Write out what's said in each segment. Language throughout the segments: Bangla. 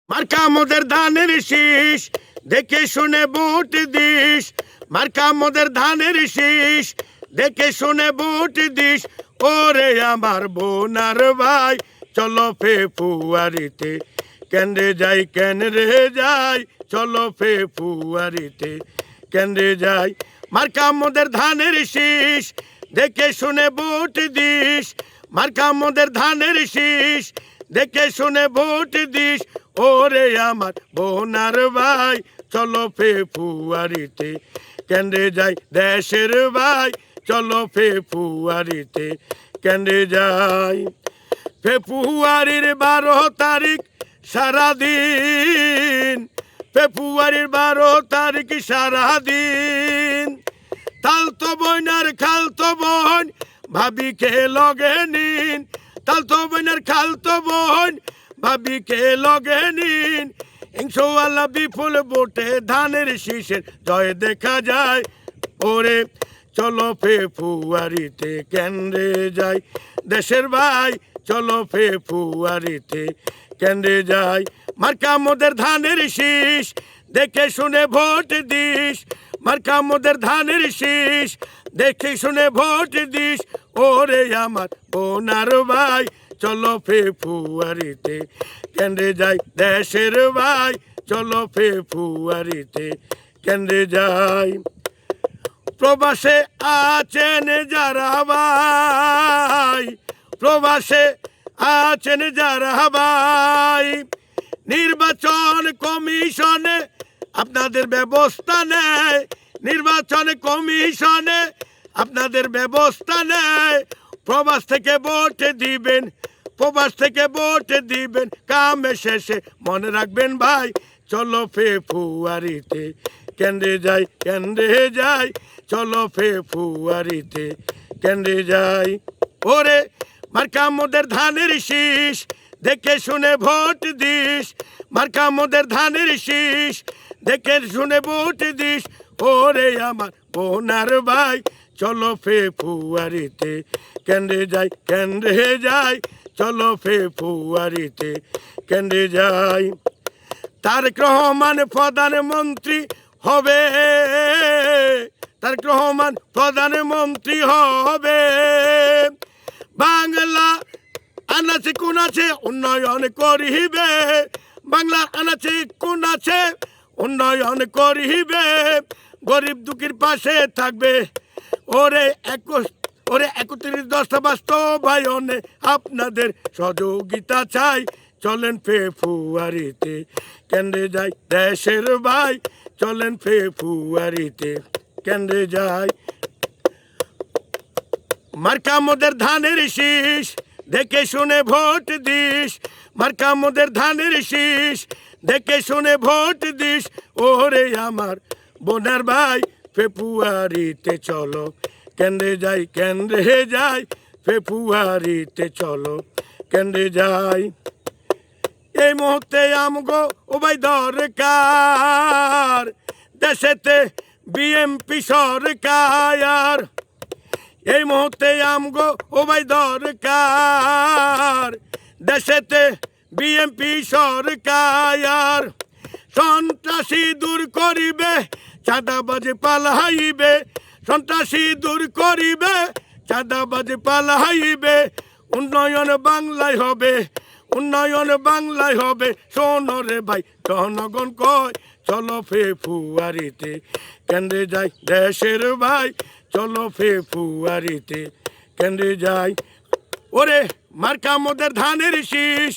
মার্কা মোদের ধানের শীষ, দেখে শুনে ভোট দিস। মার্কা মোদের ধানের শীষ, দেখে শুনে ভোট দিস। ওরে আমার বোনার ভাই, চলো ফেব্রুয়ারিতে কেন্দ্রে যাই, কেন্দ্রে যাই, চলো ফেব্রুয়ারিতে কেন্দ্রে যাই। মার্কা মোদের ধানের শীষ, দেখে শুনে ভোট দিস। মার্কা মোদের ধানের শীষ, দেখে শুনে ভোট দিস। ওরে আমার বোনার ভাই, চলো ফেব্রুয়ারিতে কেন্দ্রে যাই। দেশের ভাই, চলো ফেব্রুয়ারিতে কেন্দ্রে যাই। ফেব্রুয়ারির 12 তারিখ সারাদিন, ফেব্রুয়ারির 12 তারিখ সারাদিন। তালতো বোন আর খালতো বোন ভাবিকে লগে নিন। তালতো বোন আর খালতো বোন ভাবিকে লগে নিন। ইনশাআল্লাহ বিপুল ভোটে ধানের শীষের জয় দেখা যায়। ওরে চলো ফেব্রুয়ারিতে কেন্দ্রে যাই। দেশের ভাই, চলো ফেব্রুয়ারিতে কেন্দ্রে যাই। মার্কা মোদের ধানের শীষ, দেখে শুনে ভোট দিস। মার্কা মোদের ধানের শীষ, দেখে শুনে ভোট দিস। ওরে আমার বোনার ভাই, চলো ফেব্রুয়ারিতে কেন্দ্রে যাই। দেশের ভাই, চলো ফেব্রুয়ারিতে কেন্দ্রে যাই। প্রবাসে আছেন যারা ভাই, প্রবাসে আছেন যারা ভাই, নির্বাচন কমিশনে আপনাদের ব্যবস্থা নেয়। নির্বাচন কমিশনে আপনাদের ব্যবস্থা নেয়। প্রবাস থেকে ভোট দিবেন, প্রবাস থেকে ভোট দিবেন। কামে শেষে মনে রাখবেন ভাই, চলো ফেব্রুয়ারিতে কেন্দ্রে যাই, কেন্দ্রে যাই, চলো ফেব্রুয়ারিতে কেন্দ্রে যাই। ওরে মার্কা মোদের ধানের শীষ, দেখে শুনে ভোট দিস। মার্কা মোদের ধানের শীষ, দেখে শুনে ভোট দিস। ওরে আমার বোনার ভাই, চলো ফেব্রুয়ারিতে কেন্দ্রে যাই, কেন্দ্রে যাই, চলো ফেব্রুয়ারিতে কেন্দ্রে যাই। তারেক রহমান প্রধানমন্ত্রী হবে, তারেক রহমান প্রধানমন্ত্রী হবে। বাংলা আনাচে কোনাচে উন্নয়ন করিবে। বাংলা আনাচে কোনাচে উন্নয়ন করিবে। গরিব দুঃখীর পাশে থাকবে। ওরে 31 বাস্তবায়নে আপনাদের সহযোগিতা চাই। চলেন ফেব্রুয়ারিতে কেন্দ্রে যাই। দেশের ভাই, চলেন ফেব্রুয়ারিতে কেন্দ্রে যাই। মার্কা মোদের ধানের শীষ, দেখে শুনে ভোট দিস। মার্কা মোদের ধানের শীষ, দেখে শুনে ভোট দিস। ওরে আমার বোনার ভাই, ফেব্রুয়ারিতে চলো কেন্দ্রে যাই, কেন্দ্রে যাই, ফেব্রুয়ারিতে চলো কেন্দ্রে যাই। এই মুহূর্তে আমগো ও ভাই দরকার, দেশেতে বিএমপি সরকার। এই মুহূর্তে আমগো ও ভাই দরকার, দেশেতে বিএমপি সরকার। সন্ত্রাসী দূর করিবে, চাঁদাবাজ পালাইবে। সন্ত্রাসী দূর করিবে, চাঁদাবাজ পালাইবে। উন্নয়ন বাংলায় হবে, উন্নয়ন বাংলায় হবে। শোনো রে ভাই, জনগণ কয়, চলো ফেব্রুয়ারিতে কেন্দ্রে যাই। দেশের ভাই, চলো ফেব্রুয়ারিতে কেন্দ্রে যাই। ওরে মার্কা মোদের ধানের শীষ,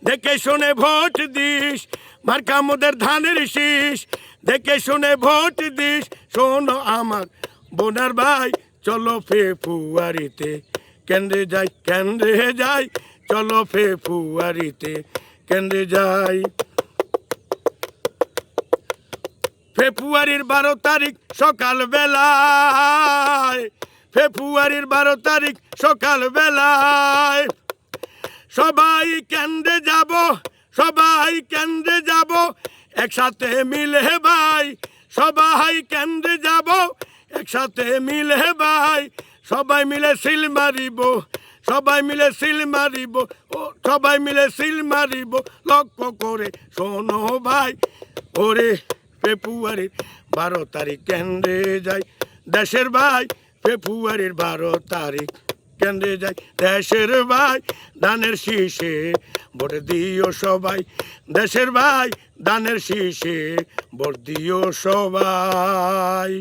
দেখে শুনে ভোট দিস। মার্কা মোদের ধানের শীষ, দেখে শুনে ভোট দিস। শোনো আমার বোনার ভাই, চলো ফেব্রুয়ারিতে কেন্দ্রে যাই, কেন্দ্রে যাই, চলো ফেব্রুয়ারিতে কেন্দ্রে যাই। ফেব্রুয়ারির 12 তারিখ সকাল বেলায়, ফেব্রুয়ারির 12 তারিখ সকাল বেলায় সবাই কেন্দ্রে যাব, সবাই কেন্দ্রে যাব একসাথে মিলে ভাই। সবাই কেন্দ্রে যাব একসাথে মিলে ভাই। সবাই মিলে সিল মারিব, সবাই মিলে সিল মারিব, ও সবাই মিলে সিল মারিব, লক্ষ্য করে শোনো ভাই। ওরে ফেব্রুয়ারির 12 তারিখ কেন্দ্রে যাই দেশের ভাই, ফেব্রুয়ারির 12 তারিখ কেন্দ্রে যাই দেশের ভাই, ধানের শীষে ভোট দিও সবাই, দেশের ভাই ধানের শীষে ভোট দিও সবাই।